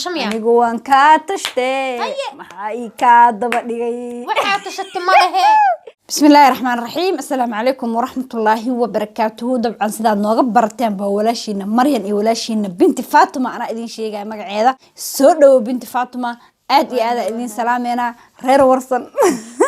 تشميع anigu waan ka tashtay maxay ka daba dhigay waxaa tashatay malahe bismillaahir rahmaanir rahiim assalaamu calaykum waraxmatullaahi wabarakaatuh dabcan sidaad nooga barateen baa walaashiina Maryan iyo walaashiina binti Fatima ana idin sheegay magaceeda soo dhaw binti Fatima aad iyo aad idin salaameena reer warsan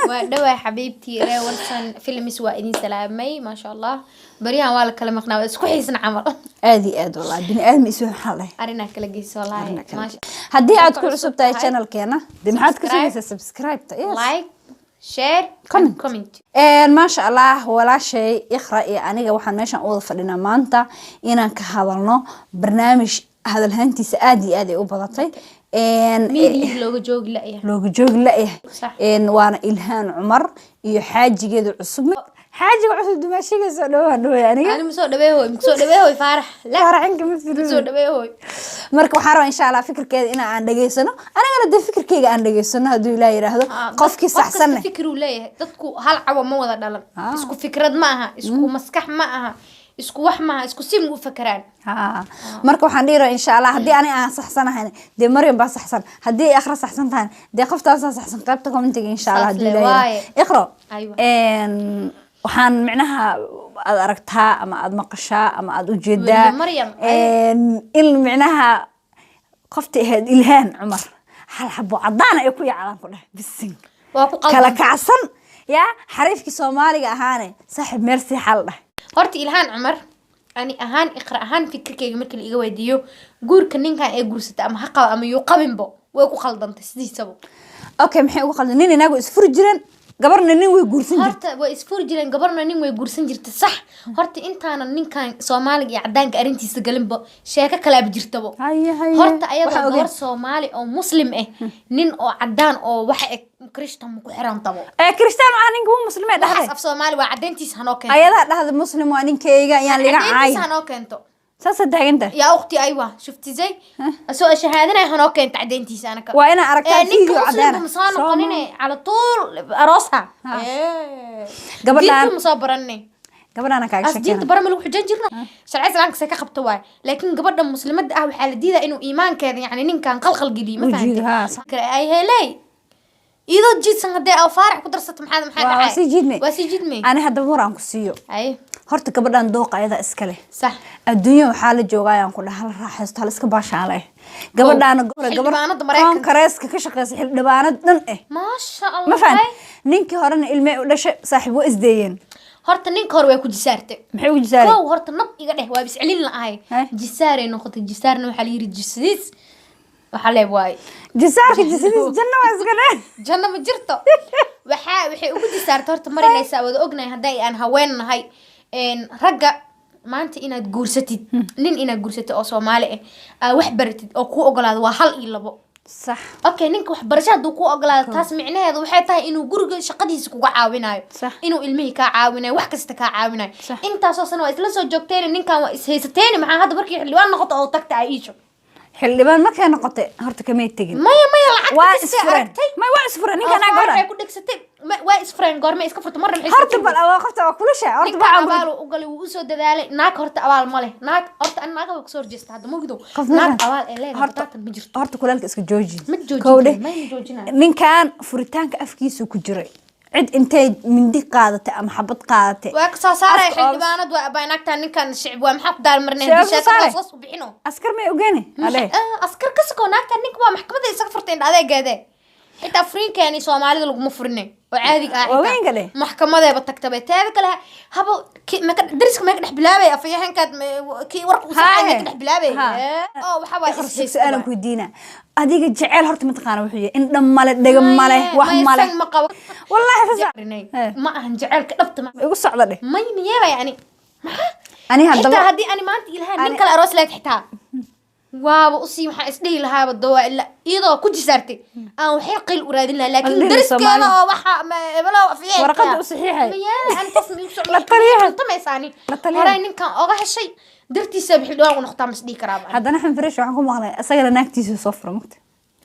ودوا حبيبتي ري ورسن فيلمس وإدين سلامي ما شاء الله بريان ولا كلام مقنع بس كويسن عمل aad والله بني آدم يسوي حاله أرينا كلا جيس والله ماشي هدي عاد كل عصب تاع الشانل كينا دي محد كسر سبسكرايب لايك شير كومنت ما شاء الله ولا شيء يقرأ أنا وحنا ماشان أول فلنا مانتا إنا كهذلنا برنامج هذا الهنتي سادي وبضطي مين لوجو جوج لا وانا إلهان عمر يحاج كده عصب حاجة عصب دمشق سلوه يعني أنا مسود دبيه فارح لا فارح إنك مسود دبيه مركب حارة إن شاء الله فكر كده إنا عن دقيسنا أنا قلت فكر كده عن دقيسنا هدول لا يرهدوا قف كيس أحسن فكر ولا تدكو هل عوام ما وذا دلنا إسكو فكرة معها إسكو مسكح معها isku wax ma isku sim u fakaraan marka waxaan dhiraa insha Allah hadii ani aan saxsanahay de Maryan ba saxsan hadii ay akhra saxsan tahay de qoftaas saxsan qaybta commentiga insha Allah hadii la iqra waxaan macnaha aad aragtaa ama aad maqashaa ama aad u jeedaa in macnaha qofta ahayd Ilhaan Umar hal xabo cadaan ay ku yaalan ku dhahay bisin waa ku kala kacsan ya xariifki Soomaaliga ahaane saaxib merci xal dhahay horta Ilhaan Umar ani ahaan iqra ahaan fikirkeyga markii la iga weydiiyo guurka ninkan ay guursata ama ha qabo ama uu qabinbo way ku khaldantay sidiisaba okay maxay ugu khaldan nin inagu isfur jireen gabarna nin way guursan jirtay horta way isfur jireen gabarna nin way guursan jirtay sax horta intaana ninkan Soomaaliga iyo cadaanka arintiisa galinba sheeka kala bijirtaba horta ayada gabar Soomaali oo muslim ah nin oo cadaan oo waxa Kristaan ku xiran tabo Kristaan waa ninka muslim ah dhaxay af Soomaali waa cadeyntiisa hanoo keento ayada dhahda muslim waa ninkeyga yaan liga caay cadeyntiisa hanoo keento sasadaganta يا أختي أيوة شفتي زي سو شهادنا هناك كانت عدينتي سنة وأنا أركت فيديو عدانا مصانة قنينة على طول أراسها قبل أن مصابرني قبل أنا كعشان أصدقت برا ملوك حجاج جرنا شرعي زلانك سكا خبطواي لكن قبل المسلمات أهو حالة دي إنه إيمان كذا يعني نين كان قلقل قديم ما فهمت أي هلاي إذا جيت سنة أو فارح كدرست محاد واسي جدمي أنا هذا مرة كسيو أي horta gabadhan dooqa ayada iska leh sax adduunyo waxa la joogayaan ku dhaxal raaxaysto hal iska baashaale gabadhan gabar kareeska ka shaqeysay xildhibaanad dhan ma sha Allah ma fahad ninkii horena ilmay u dhashay saaxiib waa isdeeyeen horta ninka hore way ku jisaartay maxay u jisaartay kow horta nab iga dheh waa biscilin la ahay jisaaray noqotay jisaarna waxa la yiri jisadiis waxa leeb waay jisaarka jisadiis janna waa iska leh janna ma jirto waxay ugu jisaartay horta marinaysa wada ognahay haday aan haweenahay ragga maanta inaad guursatid nin inaad guursatid oo Soomaali ah wax baratid oo ku ogolaado waa hal iyo labo sax okay ninka wax barashada ku ogolaado taas micnaheedu waxay tahay inuu guriga shaqadiisa kuga caawinayo inuu ilmihii ka caawinayo wax kasta ka caawinayo intaas oo sano waa isla soo joogteen ninkan waa is haysateen maxaa hadda markii xilwaan noqoto oo tagta Aisha xildhibaan ma ka noqotay horta kamay tagin maya lacag waa isfureen waa isfureen ninka ana garan waxay ku dhigsatay waa isfureen goorma iska furto mar maxay horta bal waa qofta waa kulasha horta baa abaal u galay uu soo dadaalay naag horta abaal ma leh naag horta an naag ku soo jeesta hadda ma gido naag abaal ee leedahay horta ma jirto horta kulaalka iska jooji ma joojina ninkan furitaanka afkiisu ku jiray cid intay mindi qaadatay ama xabad qaadatay waa ka soo saaray xildhibaanad waa baynagta ninkan shicib waa maxaa ku daal marnay dishaaka soo soo bixino askar may ogeene askar ka soo naagta ninka waa maxkamadda isaga furtay adeegeeda inta Afrikaan Soomaalida lagu furine oo caadi ah maxkamadeeba tagtay taada kale habo dariska ma ka dhex bilaabay afyahankaad ki warku saacad ka dhex bilaabay oo waxa waa su'aalan ku diina adiga jecel horta mataqaana wuxuu in dhamale dhaga male wax male wallahi ma ahan jecelka dhabta ma igu socdo dheh may miyaba yani ani hadaba hadii ani maanta Ilhaan nin kale aroos leed xitaa waaba u sii waxa isdhihi lahaaba dawaa ila iyadoo ku jisaartay aan waxay qil u raadin lahaa laakiin dariskeena oo waxa ebalo afiyay warqada u saxiixay miyaa aan tasmi u socdo la tariixa tamaysaani horay ninkan oga heshay dartiisa bixi dhawaan u noqtaa masdii karaaba haddana xan fresh waxaan ku maqlay asaga naagtiisa soo furmagta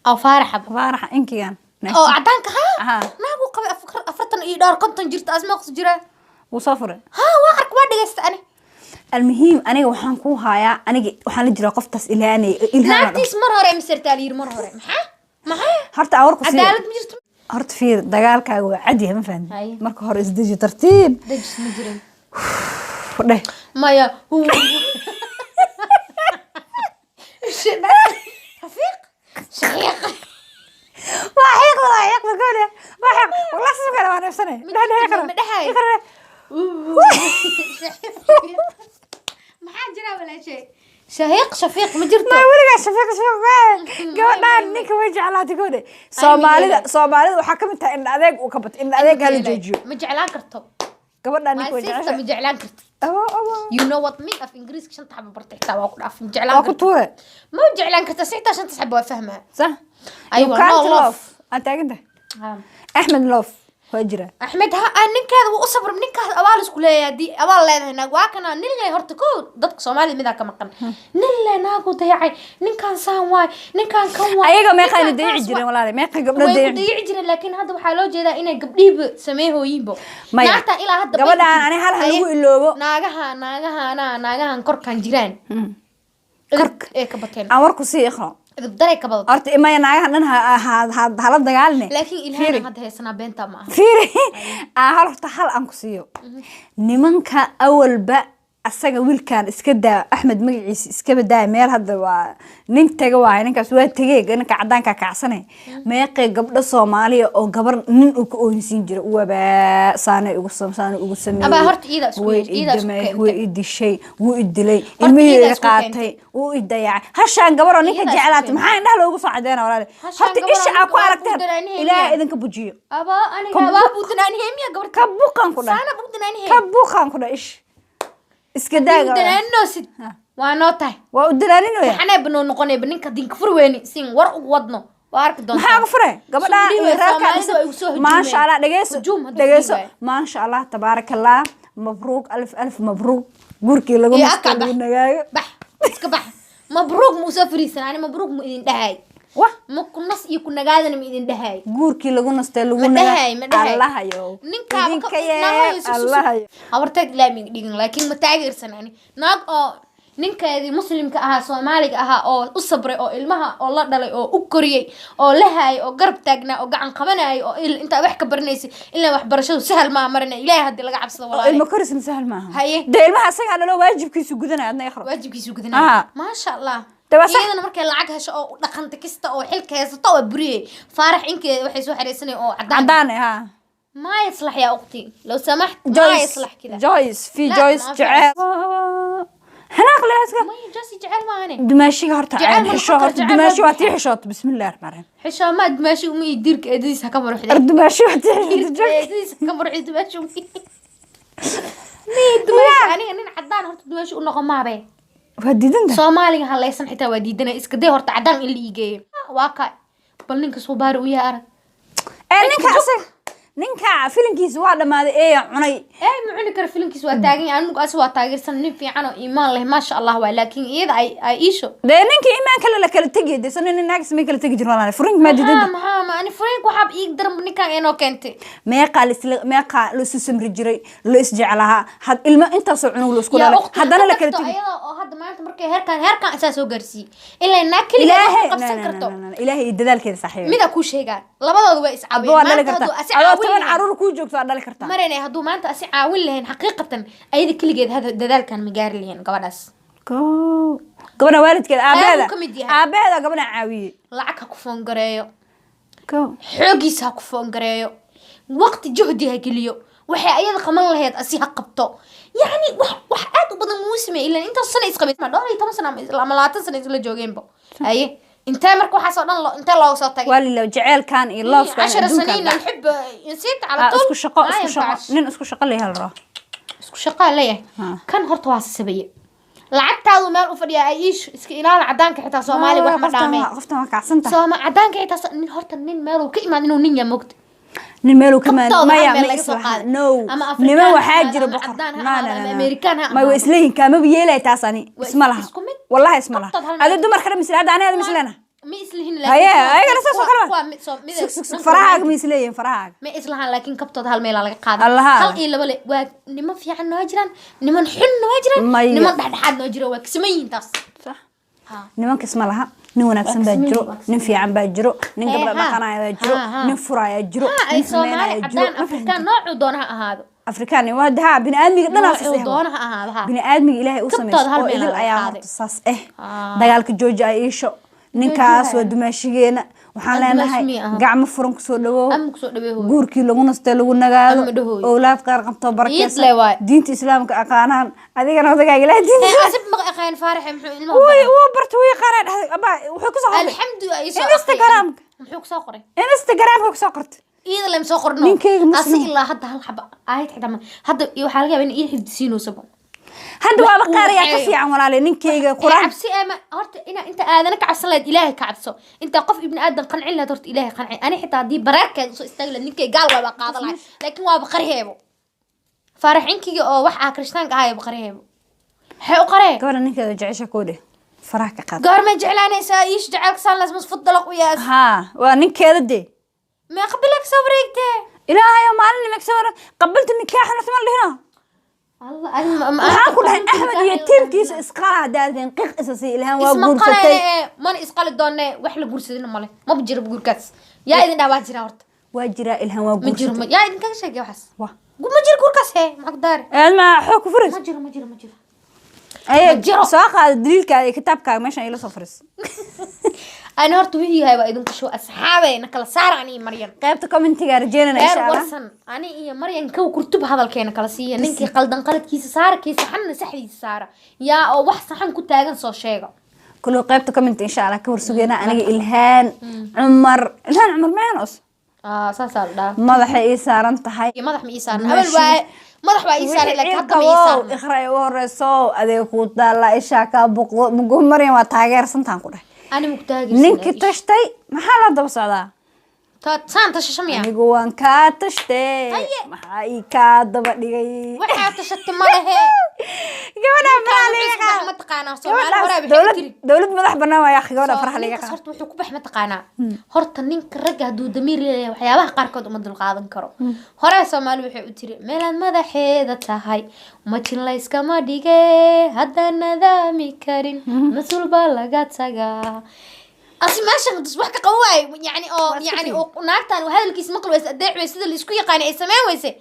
oo faaraxa inkigan oo cadaanka ha naagu qabay afartan iyo dhowr konton jirta asma qos jira wuu soo furay waa ark waa dhageysta ani المهم أنا وحن كوها أنا وحن نجري قفطس إلهاني نعتيس مرة مصير تالير مرة محا هرت أورك سير عدالة مجرد هرت في دجالك عادي ما فهم هاي. مركو هرس ديجي ترتيب دجس مجرم ده مايا هو رفيق شقيق واحد بقوله واحد والله سمك أنا وانا بسنة مدحاي ما حد جرى ولا شيء شفيق ما جرت ما ولي شفيق قبل نيك وجه على تقولي Soomaalida waxa kamid tahay in adeeg uu ka bat in adeeg hal joojiyo ma jeclaan karto gabadha nink way jeclaan ma jeclaan karto you know what mean of English shanta xabo bartay xitaa waa ku dhaaf ma jeclaan karto ku tuure ma jeclaan karto xitaa shanta xabo waa fahmaa صح ايوه no love انت قاعد احمد لوف هجره احمد ها ninkeeda wuu u sabr ninkaas abaal isku leeyahay di abaal leedahay naag waa kana nin leh horta ko dadka Soomaaliya mid ka maqan nin leh naagu dayacay ninkan saan waay ninkan kan waay ayaga ma qaan dayici jireen walaal ma qaan gabdho dayici jireen laakiin hadda waxa loo jeedaa inay gabdhiiba sameeyooyinbo naagta ilaa hadda gabadhaan ani hal lagu iloobo naagahan korkan jiraan kork ee ka bateen aan warku sii ikhro daray ka badan horta ima naagahan dhan hala dagaalne laakiin ilaahay hadda heesana beenta ma aha fiiri horta hal aan ku siiyo nimanka awalba asaga wiilkan iska daa Axmed magaciisa iska badaa meel hadda waa nin taga waa ninkaas waa tagay ninka cadaanka kacsanay meeqay gabdho Soomaaliya oo gabar nin uu ka oonsiin jira waba saanay ugu sameeyay aba horta ida isku way idishay wuu idilay ilmihiisa qaatay wuu idayay hashaan gabar oo ninka jecelaatay maxaa indhaha loogu soo cadeena walaal horta isha aan ku aragtay ilaahay idinka bujiyo aba aniga buudanaani heemiya gabar ka buqan ku dhaay saana buudanaani ka buqan ku dhaay iska daaga danaanoosid waa noo tahay waa u danaanino ya waxaan bano noqonay ninka dinka furweeni sin war ugu wadno waa arki doontaa maxaa ku furay gabadha reerka ma sha Allah dhageyso ma sha Allah tabarakallah mabruuk alf mabruuk gurkii lagu nagaayo bax iska bax mabruuk muusoo fariisan ani mabruuk mu idin dhahay ma ku nas iyo ku nagaadana ma idin dhahay guurkii lagu nastay lagu nagaay Allah ayo ninka Allah ayo habartay laami dhigin laakiin ma taageersan ani naag oo ninkeedii muslimka ahaa Soomaaliga ahaa oo u sabray oo ilmaha oo la dhalay oo u koriyay oo la haay oo garab taagnaa oo gacan qabanay oo inta wax ka baranaysay ilaa wax barashadu sahal ma marina ilaahay hadii laga cabsado walaal ilma korisan sahal ma aha ilmaha asaga loo waajibkiisu gudanay adna ikhro waajibkiisu gudanay ma sha Allah iyadana markay lacag hesho oo dhaqanta kasta oo xilka haysato oo buriyay faarax inkeeda waxay soo xareesanay oo cadaan ha ما يصلح يا أختي لو سمحت ما يصلح كذا جويس في جويس جعل هناك لازم ما جويس جعل ما هني دماشي هرت حشوت دماشي واتي حشوت بسم الله الرحمن الرحيم حشا ما دماشي ومي يديرك اديس هكمل روح دماشي واتي اديس هكمل روح دماشي ومي دماشي يعني عدان هرت دماشي ونقم ما بي وديدن Soomaaliga halaysan xitaa waa diidanay iska day horta cadaan in la iigeeyo waa ka bal ninka soo baar u yaar ninka filimkiisa waa dhamaaday ee cunay ma cuni karo filimkiisa waa taagan anigu as waa taageersan nin fiican oo iimaan leh ma sha Allah waa laakiin iyada ay iisho ninka iimaan kala tagay deesan nin naagis ma kala tagi jiraan furin ma diidan ma ani furin waxa ii daran ninkan inoo keentay meeqa la samri jiray la isjeclaha had ilma inta soo cunug la isku dhalay hadana la kala tagay oo hadda maanta markay heerkan asaa soo gaarsi ilaa naag kaliya qabsan karto ilaahay dadaalkeeda saxiib mida ku sheegaan labadoodu way iscaabeen طبعا عرور كو جوجتو دالي karta mareenay haduu maanta asi caawin lahayn xaqiiqatan ayada kaligeed hada dadaalkan ma gaari lahayn gabadhaas gabadha waalidkeed aabeeda gabadha caawiye lacag ku foon gareeyo xoogiisa ku foon gareeyo waqti juhdi ha geliyo waxay ayada qaman lahayd asi ha qabto yani wax aad u badan muusime ilaa inta sano isqabay ma dhawr 10 sano ama 20 sano isla joogeenba aye انت مركو حاسه دن انت لو سو تاغي والله لو جعل كان يلوف كان 10 سنين نحب نسيت على طول اسكو شقه نين اسكو شقه ليه هلرا اسكو شقه ليه كان هرت waa sabaye lacagtaadu meel u fadhiya aiish iska ilaal cadaanka xitaa Soomaali wax ma dhaamay qofta ma kacsanta Sooma cadaanka xitaa nin horta nin meel uu ka imaan inuu nin yamogto nin meel uu ka imaan maya no nima waxa jira boqor American ma way isleeyin kama yeelay taasani isma laha wallahi isma laha adi dumar kale mislada anaada mislana ما إسلهن هيا أنا سأسوق كلام فرحك ما يسلين فرحك ما إسلهن لكن كبتة هالميل على قاعدة الله هل إلا ولا نما في عنا واجران نما نحن واجران نما بعد حد واجرا وكسمين تص صح nimanka isma laha nin wanaagsan baa jiro nin fiican baa jiro nin gabdha dhaqanaya baa jiro nin furaya jiro nin sameynaya jiro afrikaan noocu doonaha ahaado afrikaan waa daa bini'aadmiga dhanaas noocu doonaha ahaado bini'aadmiga ilaahay u sameeyay oo idil ayaa hortaas dagaalka jooji ay isho ninkaas waa dumaashigeena waxaan leenahay gacmo furan ku soo dhawow guurkii lagu nastay lagu nagaado awlaad qaar qabto barkees diinta islaamka aqaanaan adigana odagaaga ilaahay diinta asib ma aqaan faarax muxuu ilmaha wuu barto wuu qaaray dhaxay aba wuxuu ku soo qoray alxamdulillah instagram muxuu ku soo qoray instagram ku soo qortay iyada lama soo qorno asi ilaa hadda hal xaba aayad xidama hadda waxa laga yaabaa in ii xifdisiino sabo hadda waa qaariya ka fiican walaal ninkeyga quraan cabsi ama horta inta aadana ka cabsan lahayd ilaahay ka cabso inta qof ibn aadan qancin lahayd horta ilaahay qanci ani xitaa hadii bareerkeed soo istaag la ninkey gaal waa qaadan lahayd laakiin waa qarheebo faraxinkiga oo wax ah krishtaanka ahay qarheebo waxay u qaree gabadha ninkeeda jecesha koode farax ka qaad goor ma jeclaanaysaa iish jecelka saan laas musfadalaq u yaas ha waa ninkeeda de ma qabilak sabreyte ilaahay maalin ma sawir qabiltu nikaaxna sama lihna الله waxaan ku dhahay Ahmed iyo teamkiisa isqala daadeen qiq isasi ilaahan waa guursatay man isqali doonay wax la guursadina male ma jiro guurkaas yaa idin dhaawaa jira horta waa jira ilaahan waa guursatay yaa idin kaga sheegay waxaas ma jiro guurkaas he macqdaar ma xog ku furis ma jiro ay soo qaad daliilkaaga kitaabkaaga meeshan ila soo furis أنا هرت وهي هاي بقى شو أصحابي نكلا صار عني مريم قابت كومنتي رجينا إن شاء الله ورسن أنا إيه مريم كو كرتب هذا الكينة كلاسية نينكي قلدن قلت كيس سارة كيس حن سحري سارة يا أو واحد حن كنت أجن صو شيء كله قابت كومنتي إن شاء الله كور سجينا أنا إلهان عمر ما ينقص سال ده ماذا إيسار أنت هاي ماذا إيسار أول بقى ماذا إيسار لك هذا إيسار إخرى ورسو أدي كوت الله إشاكا بقول مريم وتاجر سنتان كله أنا مكتاجر نينكي تشتي محل هذا بصعدا سان تششميا أنا جوان كاتشتي محاي كاد بدي وحنا تشت ماله جوانا فرح ما تقانا سوالف دولة مدح بنا يا أخي جوانا فرح ليك صرت وحكوا بحمة تقانا هرت نينك رجع دو دمير لي وحياة قاركود ومدل قاعدن كرو هرا سمالو وحي أتري ميلان مدح هذا تهاي وما تلاقيس كما ديجي هذا نذامي كارين مسؤول بلغات سجا أصل ماشي تصبح كقواي يعني ناكتان وهذا الكيس مقل ويس أدعي ويس اللي يسكو يقاني أي سماء ويسه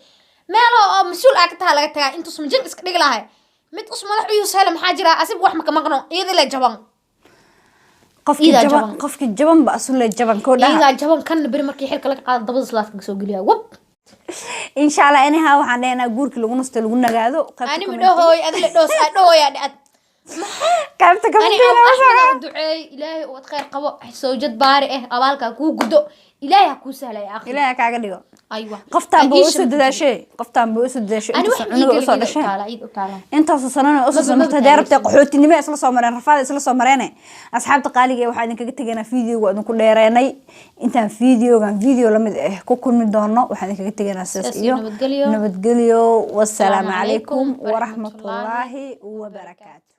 ما له مسؤول أكتها لقتها أنتو سمجن إسك دقلها مت أسمع لح يسهل محاجرة أسيب واحد مكمقنو إذا لا جبان قفك الجبن بأصل الجبن كودا إذا الجبن كان برمركي حرك لك قاعد ضبط صلاة كسوق ليها وب إن شاء الله أنا ها وحنا جورك لو نستل قلنا قاعدو أنا مدهوي أدل دوس أدهوي يعني كيف تكمل أنا دعاء إلهي وتخير قبو سوجد بارئه أبالك كو قدو إلهي كو سهل يا أخي إلهي كاغديو أيوة قفتان بوسد ذا شيء أنا وحنا أنت أصلا متدارب تقحوتي نبي أصلا صومرين رفاضي أصلا صومرين أصحاب تقالي وحنا كجتنا فيديو وأنا كل راني أنت فيديو كان فيديو لما كل من دونه وحنا كجتنا أساس نبتقليو والسلام عليكم ورحمة الله وبركاته.